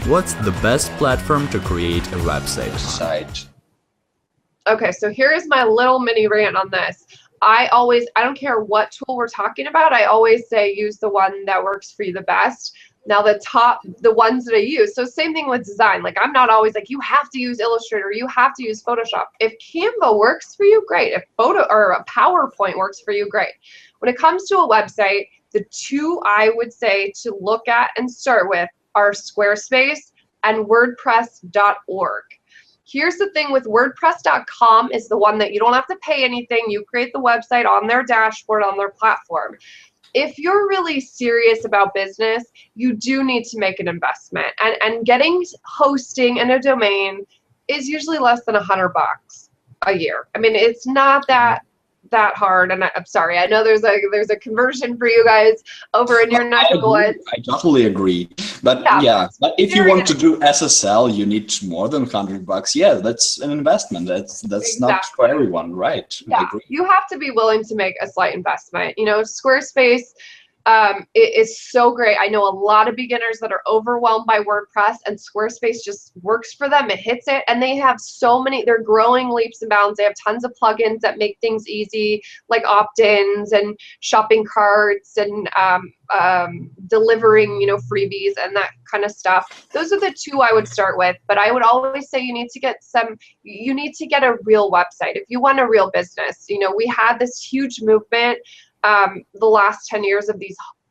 What's the best platform to create a website? Okay, so here's my little mini rant on this. I don't care what tool we're talking about, I always say use the one that works for you the best. Now the ones that I use, so same thing with design. Like I'm not always like, you have to use Illustrator, you have to use Photoshop. If Canva works for you, great. If a PowerPoint works for you, great. When it comes to a website, the two I would say to look at and start with are Squarespace and WordPress.org. Here's the thing with WordPress.com is the one that you don't have to pay anything. You create the website on their dashboard, on their platform. If you're really serious about business, you do need to make an investment. And getting hosting and a domain is usually less than $100 a year. I mean, it's not that hard. And I'm sorry, I know there's a conversion for you guys over in your neck of the woods. I totally agree. But yeah, but if you want to do SSL, you need more than $100. Yeah, that's an investment. That's exactly. Not for everyone, right? Yeah, I agree. You have to be willing to make a slight investment. You know, Squarespace it is so great. I know a lot of beginners that are overwhelmed by WordPress, and Squarespace just works for them. It hits it, and they have they're growing leaps and bounds. They have tons of plugins that make things easy, like opt-ins and shopping carts and delivering, freebies and that kind of stuff. Those are the two I would start with, but I would always say you need to get a real website. If you want a real business, we had this huge movement the last 10 years of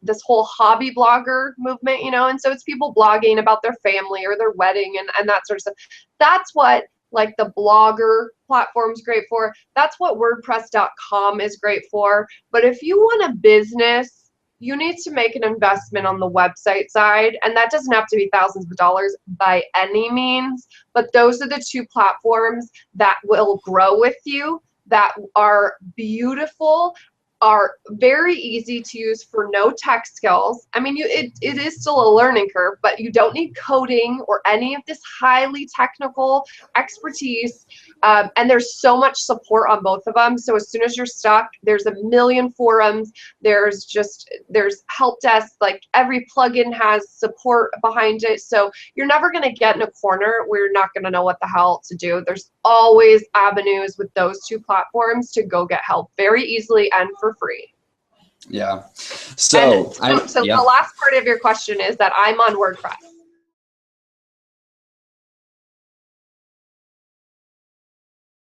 this whole hobby blogger movement, and so it's people blogging about their family or their wedding and that sort of stuff. That's what like the blogger platform's great for. That's what WordPress.com is great for. But if you want a business, you need to make an investment on the website side, and that doesn't have to be thousands of dollars by any means, but those are the two platforms that will grow with you, that are beautiful, are very easy to use for no tech skills. I mean, it is still a learning curve, but you don't need coding or any of this highly technical expertise. And there's so much support on both of them. So as soon as you're stuck, there's a million forums. There's help desk. Like every plugin has support behind it. So you're never going to get in a corner where you're not going to know what the hell to do. There's always avenues with those two platforms to go get help very easily and for free. Yeah. So the last part of your question is that I'm on WordPress.